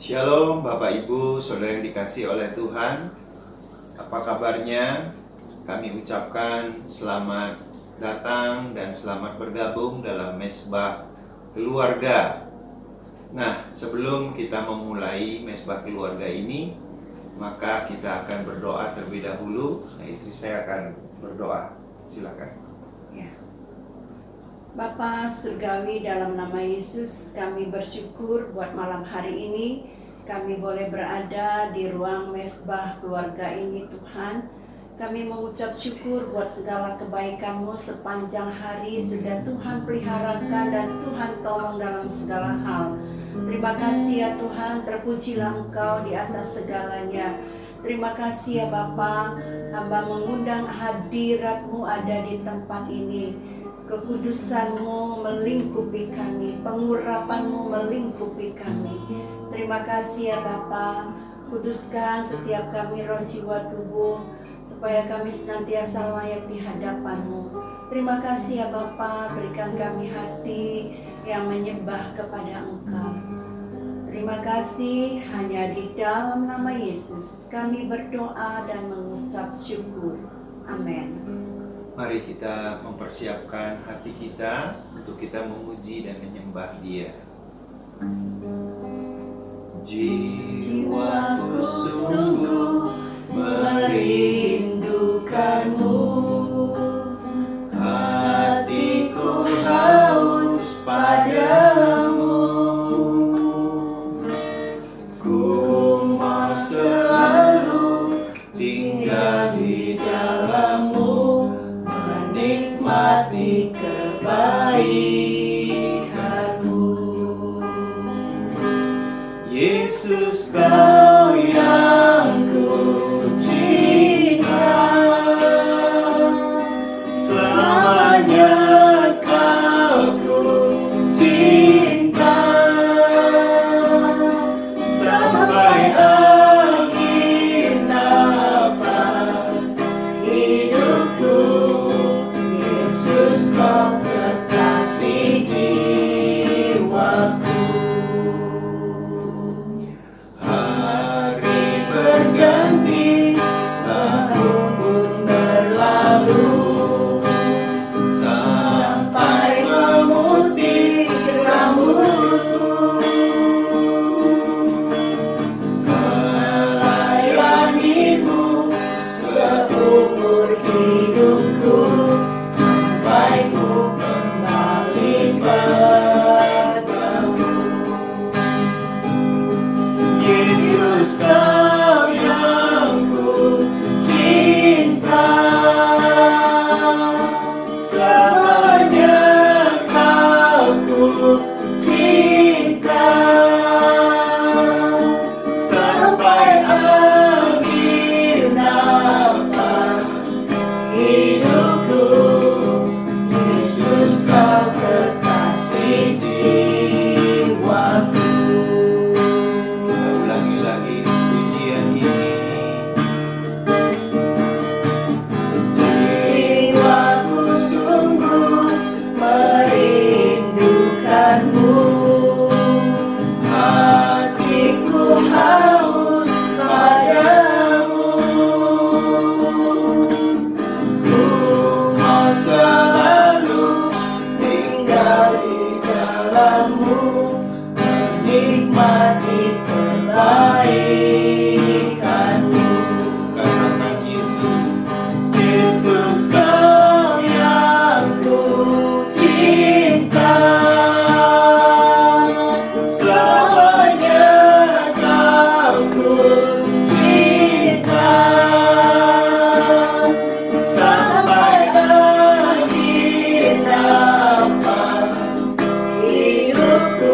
Shalom Bapak Ibu, Saudara yang dikasihi oleh Tuhan. Apa kabarnya? Kami ucapkan selamat datang dan selamat bergabung dalam Mesbah Keluarga. Nah, sebelum kita memulai Mesbah Keluarga ini, maka kita akan berdoa terlebih dahulu. Nah, istri saya akan berdoa. Silakan. Ya. Bapa Surgawi, dalam nama Yesus kami bersyukur buat malam hari ini kami boleh berada di ruang mesbah keluarga ini. Tuhan, kami mengucap syukur buat segala kebaikan-Mu sepanjang hari sudah Tuhan peliharakan dan Tuhan tolong dalam segala hal. Terima kasih ya Tuhan, terpujilah Engkau di atas segalanya. Terima kasih ya Bapa, hamba mengundang hadirat-Mu ada di tempat ini. Kekudusan-Mu melingkupi kami, pengurapan-Mu melingkupi kami. Terima kasih ya Bapa, kuduskan setiap kami roh jiwa tubuh, supaya kami senantiasa layak di hadapan-Mu. Terima kasih ya Bapa, berikan kami hati yang menyembah kepada Engkau. Terima kasih, hanya di dalam nama Yesus kami berdoa dan mengucap syukur. Amin. Mari kita mempersiapkan hati kita untuk kita memuji dan menyembah Dia. Jiwaku sungguh merindukan-Mu, hatiku haus padamu. Ku mau selalu tinggal di dalam-Mu, menikmati kebaikan-Mu. Yesus, Kau yang ku cinta, selamanya Kau ku cinta, sampai akhir nafas hidupku. Yesus, Kau kekasih jiwaku. Hari berganti, tahun pun berlalu, sampai memutih rambutku. Melayani-Mu seumur hidupku, sampai ku kembali padamu. Yesus, Kau yang ku cinta, selamanya Kau ku cinta, sampai akhir nafas hidupku. Yesus, Kau kekasih jiwaku. Kita ulangi lagi pujian ini. Jiwaku sungguh merindukan-Mu, hatiku haus padamu. Ku mau selalu tinggal di dalam-Mu, menikmati kebaikan-Mu. Katakan Yesus, Yesus, Kau yang ku cinta, selamanya Kau ku cinta, sampai akhir nafas hidupku.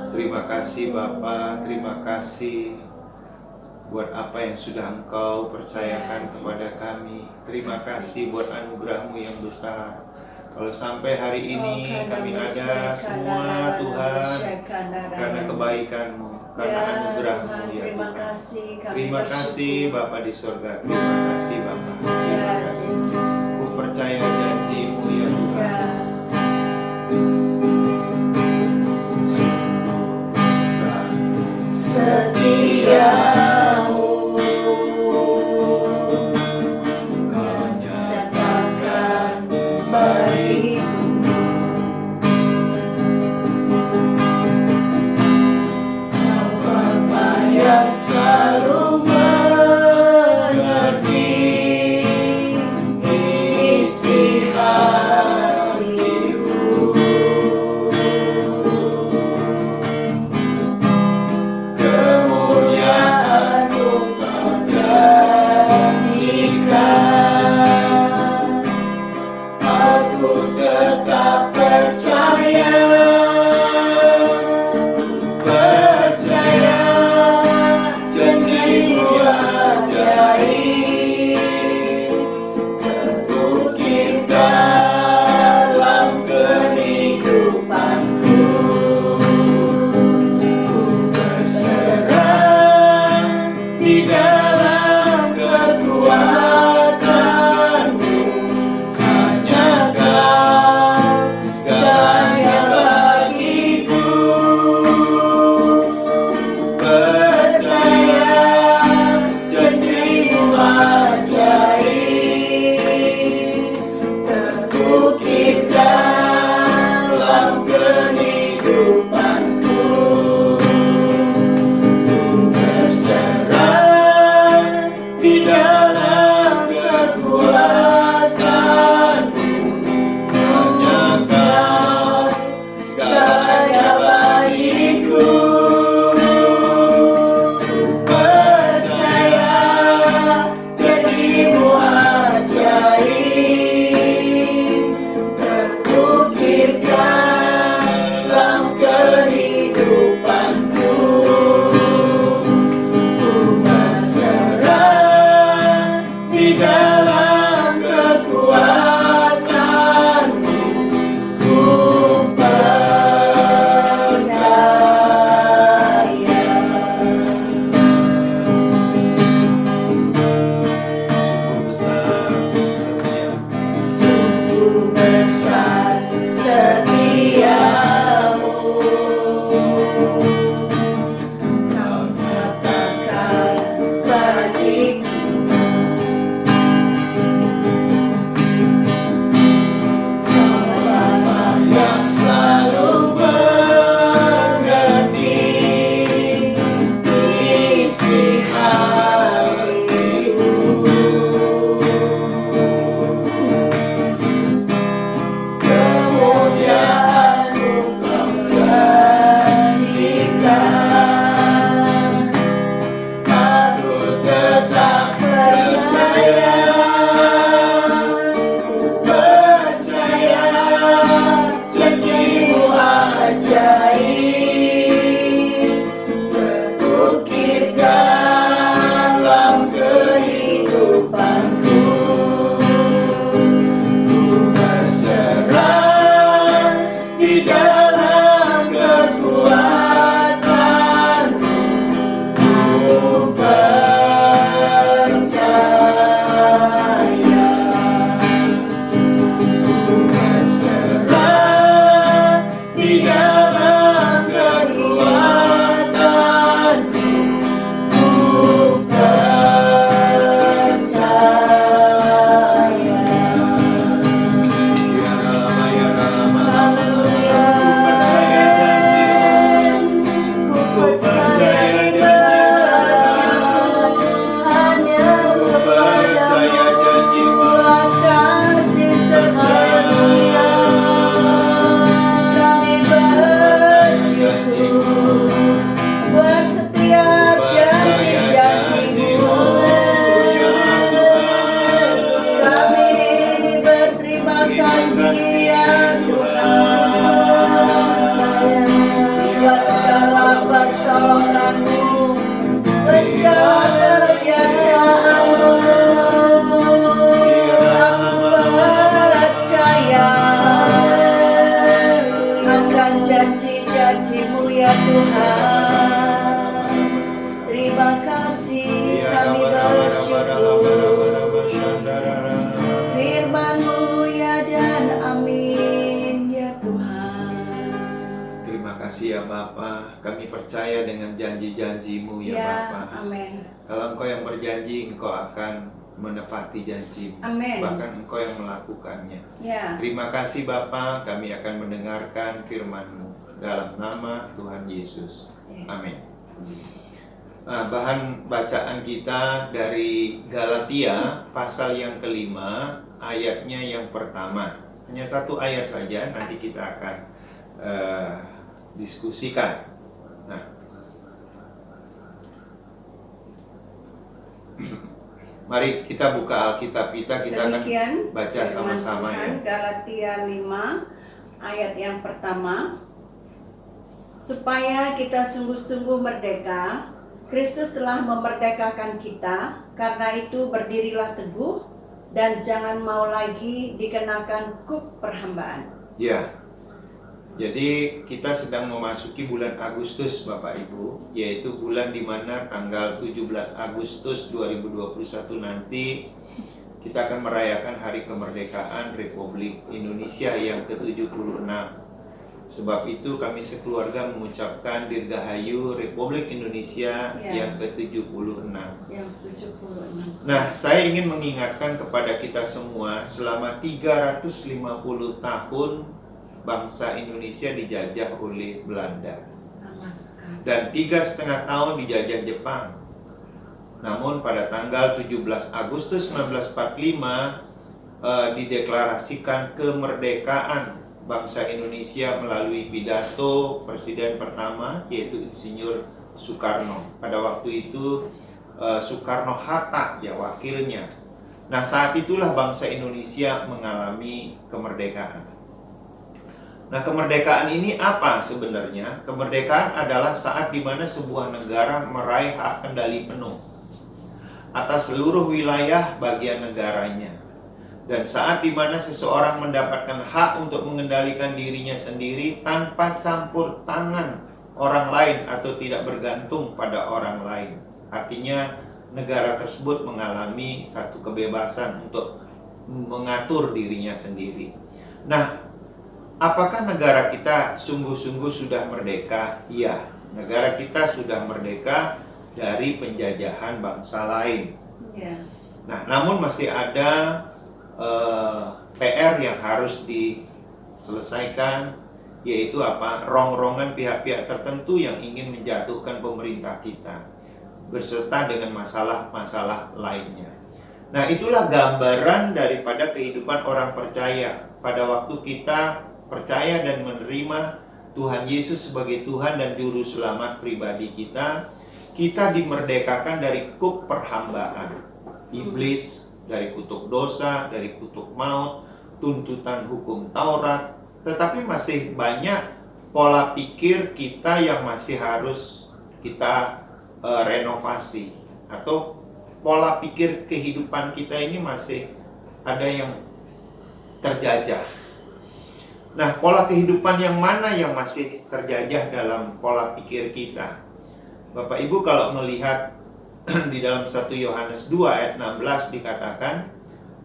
Terima kasih Bapa, terima kasih buat apa yang sudah Engkau percayakan kepada kami. Terima kasih buat anugerah-Mu yang besar. Kalau sampai hari ini kami ada semua Tuhan, karena kebaikan-Mu, karena anugerah-Mu ya Terima Tuhan. kasih, kami Terima kasih bersyukur. Bapa di surga. Terima kasih Bapa. Terima Ya, kasih. Yesus. Ku percaya janji-Mu ya Tuhan. Ya. Sungguh besar Setiamu Kau nyata nyatakan bagiku, Kau Bapa yang selalu mengerti isi hatiku. Kemuliaan-Mu menjanjikan, aku tetap percaya janji-Mu ajaib, terbukti dalam kehidupanku. Ku berserah di dalam kekuatan-Mu, hanya Kau segalanya. kasih ya Tuhan, buat segala pertolongan-Mu, buat segala kerjaan-Mu. Aku percaya akan janji-janji-Mu ya Tuhan. Terima kasih, kami bersyukur. Firman-Mu ya dan amin ya Tuhan. Terima kasih ya Bapa, kami percaya dengan janji-janji-Mu ya Bapa. Amin. Kalau Engkau yang berjanji, Engkau akan menepati janji-Mu. Amin. Bahkan Engkau yang melakukannya. Ya. Terima kasih Bapa, kami akan mendengarkan firman-Mu dalam nama Tuhan Yesus. Yes. Amin. Nah, bahan bacaan kita dari Galatia pasal yang kelima, ayatnya yang pertama. Hanya satu ayat saja, nanti kita akan diskusikan. Nah, mari kita buka Alkitab kita Demikian, akan baca firman sama-sama ya. Tuhan, Galatia 5 ayat yang pertama. Supaya kita sungguh-sungguh merdeka, Kristus telah memerdekakan kita. Karena itu berdirilah teguh dan jangan mau lagi dikenakan kuk perhambaan. Ya. Jadi kita sedang memasuki bulan Agustus Bapak Ibu, yaitu bulan di mana tanggal 17 Agustus 2021 nanti kita akan merayakan Hari Kemerdekaan Republik Indonesia yang ke-76. Sebab itu kami sekeluarga mengucapkan Dirgahayu Republik Indonesia yang ke-76. Yang 76. Nah, saya ingin mengingatkan kepada kita semua, selama 350 tahun bangsa Indonesia dijajah oleh Belanda. Dan 3,5 tahun dijajah Jepang. Namun pada tanggal 17 Agustus 1945 dideklarasikan kemerdekaan bangsa Indonesia melalui pidato Presiden pertama, yaitu Insinyur Soekarno. Pada waktu itu Soekarno-Hatta ya wakilnya. Nah, saat itulah bangsa Indonesia mengalami kemerdekaan. Nah, kemerdekaan ini apa sebenarnya? Kemerdekaan adalah saat di mana sebuah negara meraih hak kendali penuh atas seluruh wilayah bagian negaranya. Dan saat di mana seseorang mendapatkan hak untuk mengendalikan dirinya sendiri tanpa campur tangan orang lain atau tidak bergantung pada orang lain. Artinya negara tersebut mengalami satu kebebasan untuk mengatur dirinya sendiri. Nah, apakah negara kita sungguh-sungguh sudah merdeka? Iya, negara kita sudah merdeka dari penjajahan bangsa lain. Ya. Nah, namun masih ada PR yang harus diselesaikan, yaitu apa? Rongrongan pihak-pihak tertentu yang ingin menjatuhkan pemerintah kita, berserta dengan masalah-masalah lainnya. Nah, itulah gambaran daripada kehidupan orang percaya pada waktu kita percaya dan menerima Tuhan Yesus sebagai Tuhan dan Juru Selamat pribadi kita. Kita dimerdekakan dari kuk perhambaan iblis, dari kutuk dosa, dari kutuk maut, tuntutan hukum Taurat. Tetapi masih banyak pola pikir kita yang masih harus kita renovasi, atau pola pikir kehidupan kita ini masih ada yang terjajah. Nah, pola kehidupan yang mana yang masih terjajah dalam pola pikir kita? Bapak Ibu kalau melihat di dalam 1 Yohanes 2 ayat 16 dikatakan,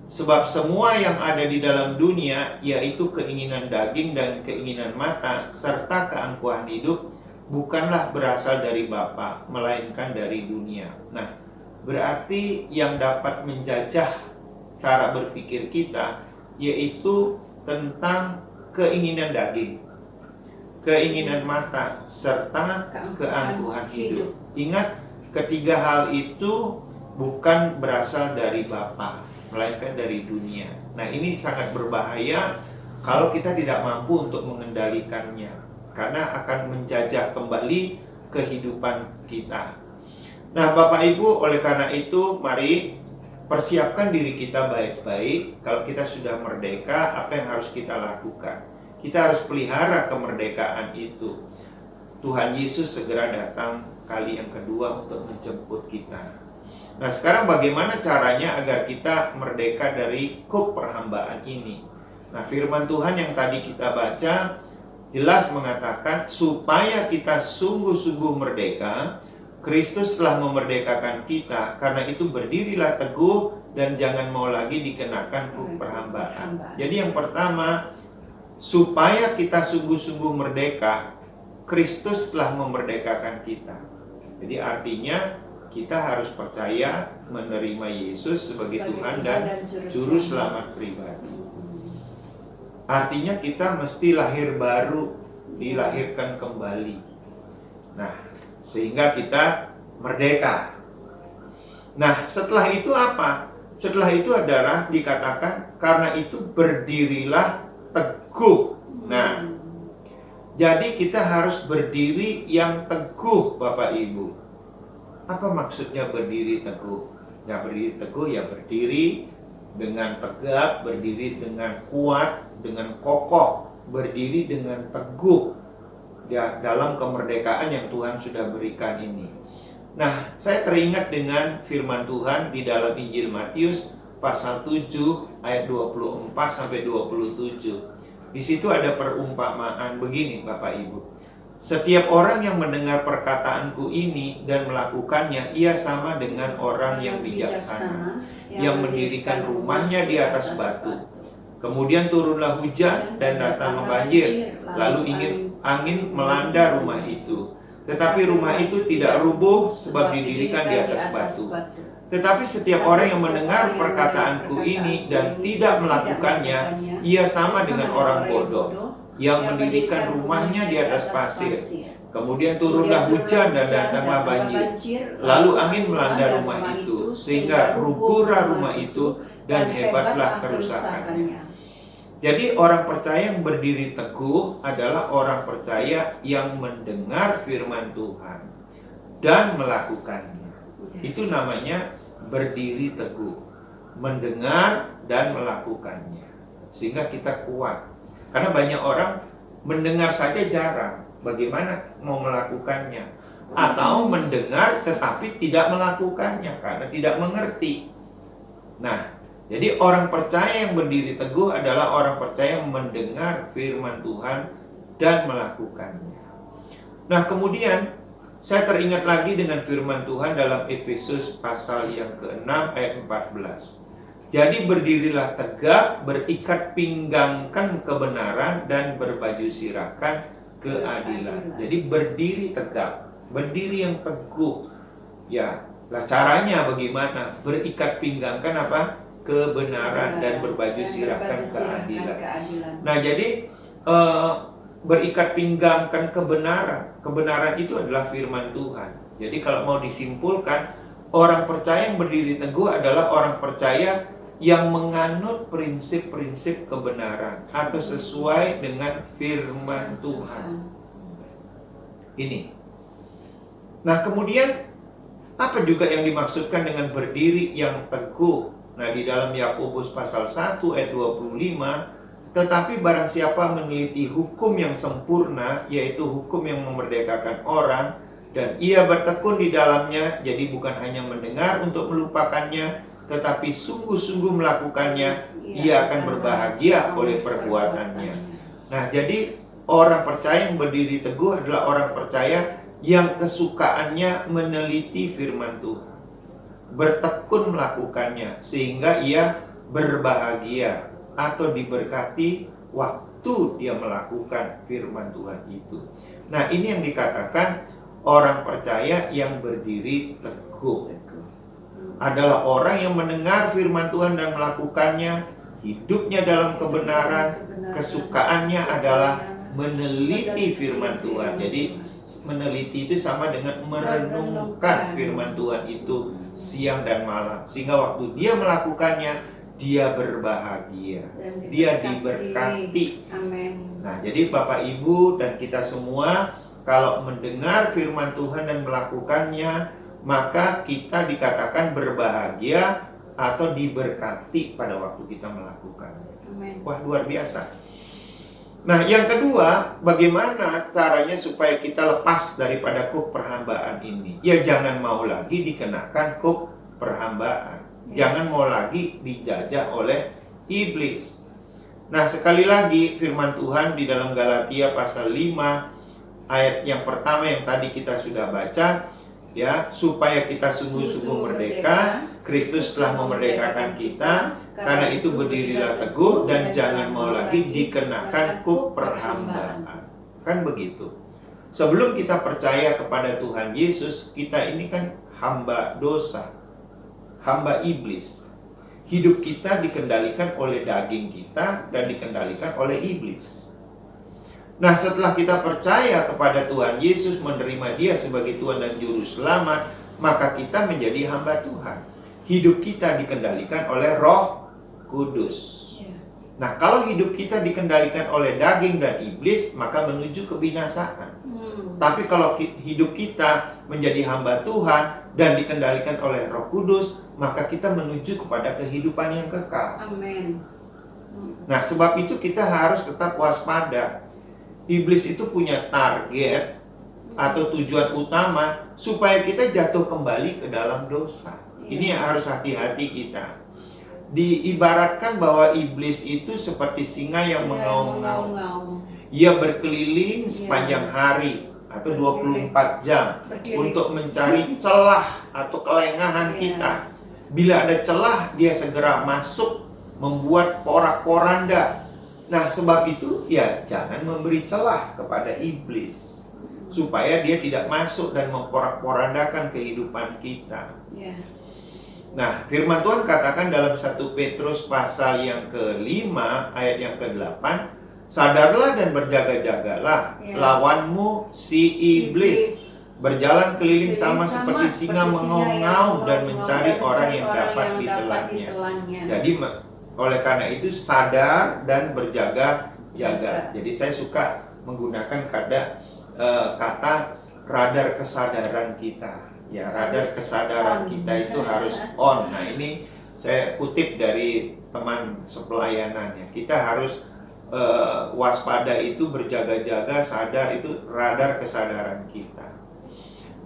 sebab semua yang ada di dalam dunia, yaitu keinginan daging dan keinginan mata, serta keangkuhan hidup, bukanlah berasal dari Bapa, melainkan dari dunia. Nah, berarti yang dapat menjajah cara berpikir kita, yaitu tentang keinginan daging, keinginan mata, serta keangkuhan hidup. Ingat, ketiga hal itu bukan berasal dari Bapa, melainkan dari dunia. Nah, ini sangat berbahaya kalau kita tidak mampu untuk mengendalikannya, karena akan menjajah kembali kehidupan kita. Nah, Bapak Ibu, oleh karena itu mari persiapkan diri kita baik-baik. Kalau kita sudah merdeka, apa yang harus kita lakukan? Kita harus pelihara kemerdekaan itu. Tuhan Yesus segera datang kali yang kedua untuk menjemput kita. Nah, sekarang bagaimana caranya agar kita merdeka dari kuk perhambaan ini? Nah, firman Tuhan yang tadi kita baca jelas mengatakan supaya kita sungguh-sungguh merdeka, Kristus telah memerdekakan kita. Karena itu berdirilah teguh dan jangan mau lagi dikenakan kuk perhambaan. Jadi yang pertama, supaya kita sungguh-sungguh merdeka, Kristus telah memerdekakan kita. Jadi artinya kita harus percaya menerima Yesus sebagai Tuhan dan Juru Selamat pribadi. Artinya kita mesti lahir baru, dilahirkan kembali. Nah, sehingga kita merdeka. Nah, setelah itu apa? Setelah itu adalah dikatakan karena itu berdirilah teguh. Nah, jadi kita harus berdiri yang teguh, Bapak Ibu. Apa maksudnya berdiri teguh? Ya, berdiri teguh ya berdiri dengan tegak, berdiri dengan kuat, dengan kokoh, berdiri dengan teguh ya, dalam kemerdekaan yang Tuhan sudah berikan ini. Nah, saya teringat dengan firman Tuhan di dalam Injil Matius pasal 7 ayat 24 sampai 27. Di situ ada perumpamaan begini, Bapak Ibu. Setiap orang yang mendengar perkataanku ini dan melakukannya, ia sama dengan orang yang bijaksana, yang mendirikan rumahnya di atas batu. Kemudian turunlah hujan dan datang banjir, lalu angin melanda rumah itu. Tetapi rumah itu tidak rubuh sebab didirikan di atas batu. Tetapi setiap orang yang mendengar perkataanku ini dan tidak melakukannya, ia sama dengan orang bodoh yang mendirikan rumahnya di atas pasir. Kemudian turunlah hujan dan datanglah banjir, lalu angin melanda rumah itu, sehingga rubuhlah rumah itu dan hebatlah kerusakannya. Jadi orang percaya yang berdiri teguh adalah orang percaya yang mendengar firman Tuhan dan melakukannya. Itu namanya berdiri teguh, mendengar dan melakukannya, sehingga kita kuat. Karena banyak orang mendengar saja jarang, bagaimana mau melakukannya? Atau mendengar tetapi tidak melakukannya karena tidak mengerti. Nah, jadi orang percaya yang berdiri teguh adalah orang percaya yang mendengar firman Tuhan dan melakukannya. Nah, kemudian saya teringat lagi dengan firman Tuhan dalam Efesus pasal yang ke-6 ayat 14. Jadi berdirilah tegak, berikat pinggangkan kebenaran dan berbaju sirahkan keadilan. Jadi berdiri tegak, berdiri yang teguh. Ya, lah caranya bagaimana? Berikat pinggangkan apa? Kebenaran dan berbaju sirahkan keadilan. Nah, jadi berikat pinggangkan kebenaran. Kebenaran itu adalah firman Tuhan. Jadi kalau mau disimpulkan, orang percaya yang berdiri teguh adalah orang percaya yang menganut prinsip-prinsip kebenaran atau sesuai dengan firman Tuhan. Ini. Nah, kemudian apa juga yang dimaksudkan dengan berdiri yang teguh? Nah, di dalam Yakobus pasal 1 ayat 25, tetapi barang siapa meneliti hukum yang sempurna, yaitu hukum yang memerdekakan orang, dan ia bertekun di dalamnya, jadi bukan hanya mendengar untuk melupakannya, tetapi sungguh-sungguh melakukannya, ia akan berbahagia oleh perbuatannya. Nah, jadi orang percaya yang berdiri teguh adalah orang percaya yang kesukaannya meneliti firman Tuhan, bertekun melakukannya, sehingga ia berbahagia atau diberkati waktu dia melakukan firman Tuhan itu. Nah, ini yang dikatakan orang percaya yang berdiri teguh. Adalah orang yang mendengar firman Tuhan dan melakukannya, hidupnya dalam kebenaran, kesukaannya adalah meneliti firman Tuhan. Jadi meneliti itu sama dengan merenungkan firman Tuhan itu siang dan malam, sehingga waktu dia melakukannya dia berbahagia, dia diberkati. Amin. Nah, jadi Bapak Ibu dan kita semua kalau mendengar firman Tuhan dan melakukannya, maka kita dikatakan berbahagia atau diberkati pada waktu kita melakukan. Amin. Wah, luar biasa. Nah, yang kedua, bagaimana caranya supaya kita lepas daripada kuk perhambaan ini? Ya, jangan mau lagi dikenakan kuk perhambaan. Jangan mau lagi dijajah oleh iblis. Nah, sekali lagi firman Tuhan di dalam Galatia pasal 5 ayat yang pertama yang tadi kita sudah baca, ya, supaya kita sungguh-sungguh merdeka, Kristus telah memerdekakan kita, karena itu berdirilah teguh dan jangan mau lagi dikenakan kuk perhambaan. Kan begitu. Sebelum kita percaya kepada Tuhan Yesus, kita ini kan hamba dosa, hamba iblis. Hidup kita dikendalikan oleh daging kita dan dikendalikan oleh iblis. Nah, setelah kita percaya kepada Tuhan Yesus, menerima Dia sebagai Tuhan dan Juru Selamat, maka kita menjadi hamba Tuhan. Hidup kita dikendalikan oleh Roh Kudus. Nah, kalau hidup kita dikendalikan oleh daging dan iblis, maka menuju kebinasaan. Tapi kalau hidup kita menjadi hamba Tuhan dan dikendalikan oleh Roh Kudus, maka kita menuju kepada kehidupan yang kekal. Amin. Nah, sebab itu kita harus tetap waspada. Iblis itu punya target atau tujuan utama supaya kita jatuh kembali ke dalam dosa. Ini yang harus hati-hati kita. Diibaratkan bahwa iblis itu seperti singa yang mengaum-ngaum. Ia berkeliling sepanjang hari atau 24 jam untuk mencari celah atau kelengahan kita. Bila ada celah, dia segera masuk membuat porak-poranda. Nah, sebab itu ya jangan memberi celah kepada iblis supaya dia tidak masuk dan memporak-porandakan kehidupan kita. Nah, firman Tuhan katakan dalam 1 Petrus pasal yang ke-5 ayat yang ke-8, sadarlah dan berjaga-jagalah, lawanmu si iblis berjalan keliling sama seperti singa mengaum-ngaum dan mencari orang yang dapat ditelannya. Jadi oleh karena itu sadar dan berjaga-jaga. Jadi saya suka menggunakan kata radar kesadaran kita. Ya, radar kesadaran kita itu harus on. Nah, ini saya kutip dari teman sepelayanan ya. Kita harus waspada itu, berjaga-jaga, sadar itu radar kesadaran kita.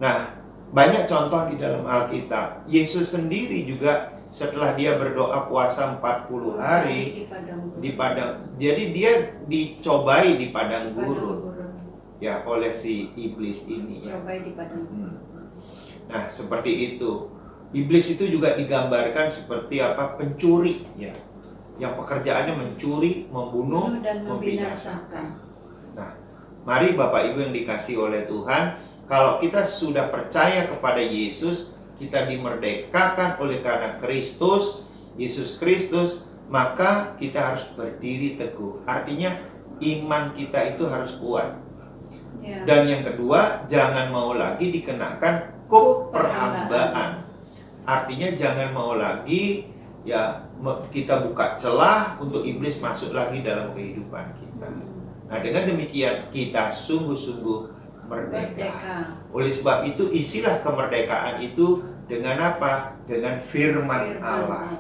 Nah, banyak contoh di dalam Alkitab. Yesus sendiri juga setelah dia berdoa puasa 40 hari di padang. Jadi dia dicobai di padang gurun ya oleh si iblis ini ya. Cobai di padang. Nah, seperti itu. Iblis itu juga digambarkan seperti apa? Pencuri ya. Yang pekerjaannya mencuri, membunuh, dan membinasakan. Nah, mari Bapak Ibu yang dikasihi oleh Tuhan, kalau kita sudah percaya kepada Yesus, kita dimerdekakan oleh karena Kristus, Yesus Kristus, maka kita harus berdiri teguh. Artinya iman kita itu harus kuat. Dan yang kedua, jangan mau lagi dikenakan kuk perhambaan. Artinya jangan mau lagi ya kita buka celah untuk iblis masuk lagi dalam kehidupan kita. Nah, dengan demikian kita sungguh-sungguh merdeka. Oleh sebab itu isilah kemerdekaan itu dengan apa? Dengan firman Allah.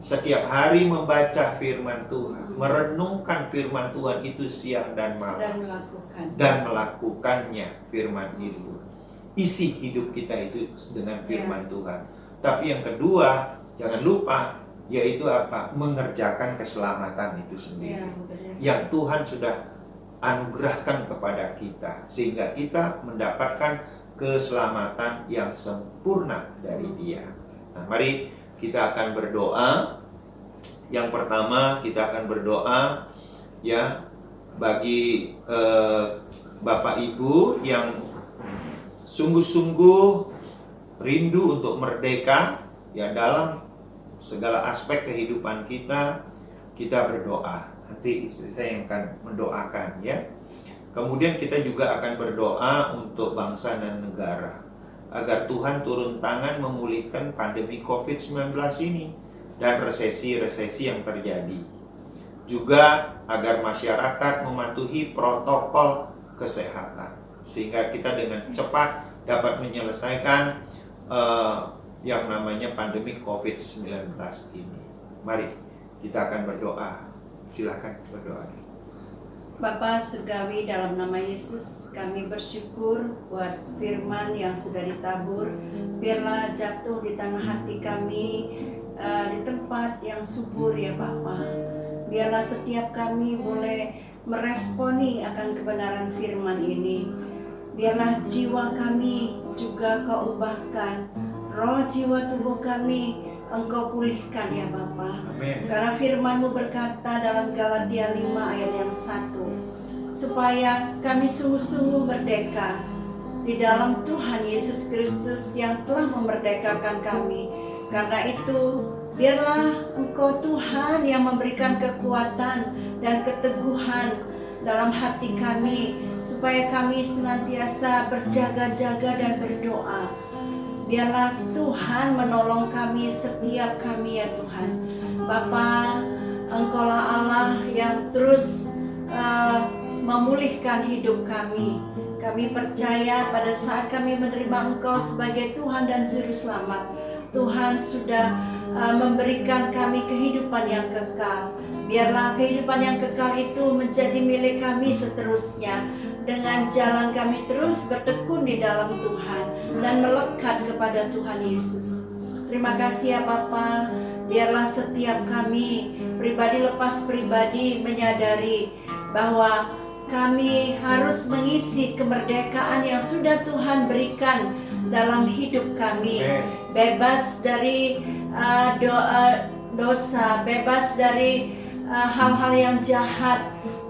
Setiap hari membaca firman Tuhan, merenungkan firman Tuhan itu siang dan malam, dan melakukannya firman itu. Isi hidup kita itu dengan firman Tuhan. Tapi yang kedua, jangan lupa, yaitu apa? Mengerjakan keselamatan itu sendiri. Yang Tuhan sudah anugerahkan kepada kita, sehingga kita mendapatkan keselamatan yang sempurna dari Dia. Nah, mari kita akan berdoa. Yang pertama, kita akan berdoa ya bagi Bapak Ibu yang sungguh-sungguh rindu untuk merdeka ya dalam segala aspek kehidupan kita. Kita berdoa. Nanti istri saya yang akan mendoakan ya. Kemudian kita juga akan berdoa untuk bangsa dan negara agar Tuhan turun tangan memulihkan pandemi COVID-19 ini dan resesi-resesi yang terjadi. Juga agar masyarakat mematuhi protokol kesehatan sehingga kita dengan cepat dapat menyelesaikan yang namanya pandemi COVID-19 ini. Mari kita akan berdoa. Silakan berdoa. Bapa Surgawi, dalam nama Yesus kami bersyukur buat firman yang sudah ditabur. Biarlah jatuh di tanah hati kami, di tempat yang subur ya Bapa. Biarlah setiap kami boleh meresponi akan kebenaran firman ini. Biarlah jiwa kami juga Kau ubahkan, roh jiwa tubuh kami Engkau pulihkan ya Bapa. Amin. Karena firman-Mu berkata dalam Galatia 5 ayat yang 1, supaya kami sungguh-sungguh merdeka di dalam Tuhan Yesus Kristus yang telah memerdekakan kami. Karena itu, biarlah Engkau Tuhan yang memberikan kekuatan dan keteguhan dalam hati kami, supaya kami senantiasa berjaga-jaga dan berdoa. Biarlah Tuhan menolong kami, setiap kami ya Tuhan. Bapa, Engkaulah Allah yang terus memulihkan hidup kami. Kami percaya pada saat kami menerima Engkau sebagai Tuhan dan Juru Selamat, Tuhan sudah memberikan kami kehidupan yang kekal. Biarlah kehidupan yang kekal itu menjadi milik kami seterusnya. Dengan jalan kami terus bertekun di dalam Tuhan dan melekat kepada Tuhan Yesus. Terima kasih ya Bapa. Biarlah setiap kami, pribadi lepas pribadi, menyadari bahwa kami harus mengisi kemerdekaan yang sudah Tuhan berikan dalam hidup kami. Bebas dari dosa, bebas dari hal-hal yang jahat,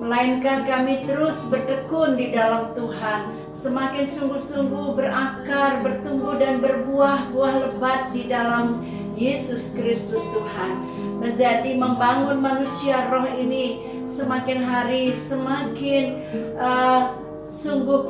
melainkan kami terus bertekun di dalam Tuhan, semakin sungguh-sungguh berakar, bertumbuh dan berbuah buah lebat di dalam Yesus Kristus Tuhan, menjadi membangun manusia roh ini semakin hari semakin sungguh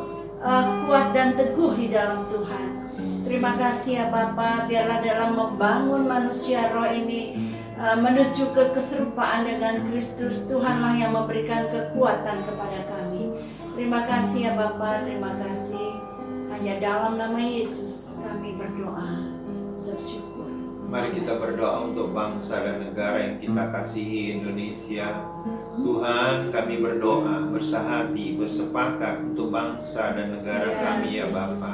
kuat dan teguh di dalam Tuhan. Terima kasih ya Bapa, biarlah dalam membangun manusia roh ini menuju ke keserupaan dengan Kristus, Tuhanlah yang memberikan kekuatan kepada kami. Terima kasih ya Bapa, terima kasih. Hanya dalam nama Yesus kami berdoa. Ucap syukur. Mari kita berdoa untuk bangsa dan negara yang kita kasihi, Indonesia. Tuhan, kami berdoa, bersahati, bersepakat untuk bangsa dan negara kami ya Bapa.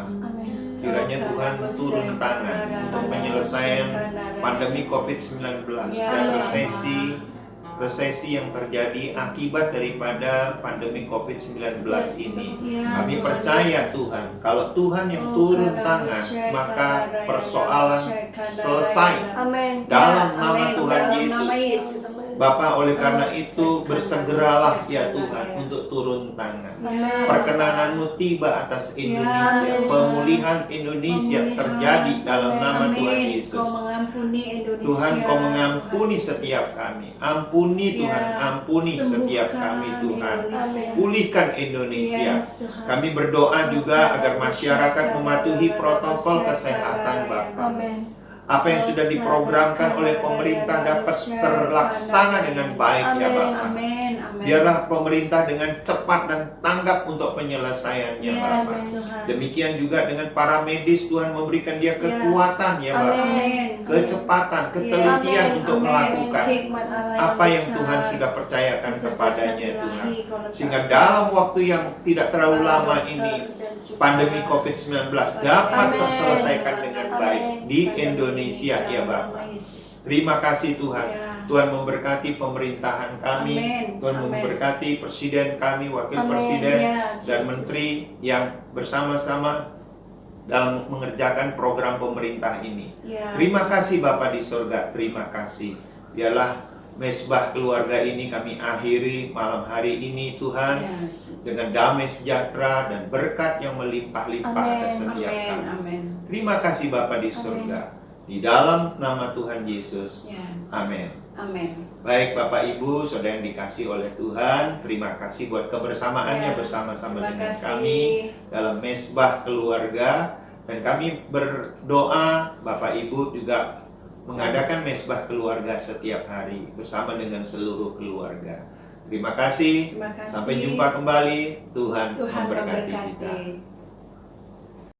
Kiranya Tuhan turun tangan untuk penyelesaian pandemi COVID-19 dan resesi yang terjadi akibat daripada pandemi COVID-19 ini. Kami percaya Tuhan, kalau Tuhan yang turun tangan, maka persoalan selesai dalam nama Tuhan Yesus. Bapa, oleh karena itu bersegeralah ya Tuhan untuk turun tangan. Perkenanan-Mu tiba atas Indonesia. Pemulihan Indonesia terjadi dalam nama Tuhan Yesus. Tuhan, Kau mengampuni setiap kami. Ampuni Tuhan, ampuni setiap kami Tuhan. Pulihkan Indonesia. Kami berdoa juga agar masyarakat mematuhi protokol kesehatan Bapa. Apa yang sudah diprogramkan oleh pemerintah dapat terlaksana dengan baik ya Bapak. Biarlah pemerintah dengan cepat dan tanggap untuk penyelesaiannya Bapak. Demikian juga dengan para medis, Tuhan memberikan dia kekuatan ya Bapak. Kecepatan, ketelitian untuk melakukan apa yang Tuhan sudah percayakan kepadanya Tuhan. Sehingga dalam waktu yang tidak terlalu lama ini, pandemi COVID-19 dapat terselesaikan dengan baik di Indonesia ya Bapak. Terima kasih Tuhan. Tuhan memberkati pemerintahan kami. Tuhan memberkati presiden kami, wakil presiden dan menteri yang bersama-sama dalam mengerjakan program pemerintah ini. Terima kasih Bapa di surga. Terima kasih. Biarlah mesbah keluarga ini kami akhiri malam hari ini Tuhan dengan damai sejahtera dan berkat yang melimpah-limpah atas setiap kami. Terima kasih Bapa di surga. Di dalam nama Tuhan Yesus. Amin. Baik Bapak Ibu, Saudara yang dikasih oleh Tuhan, terima kasih buat kebersamaannya bersama-sama dengan kami dalam mesbah keluarga. Dan kami berdoa Bapak Ibu juga mengadakan mesbah keluarga setiap hari bersama dengan seluruh keluarga. Terima kasih. Sampai jumpa kembali. Tuhan memberkati kita.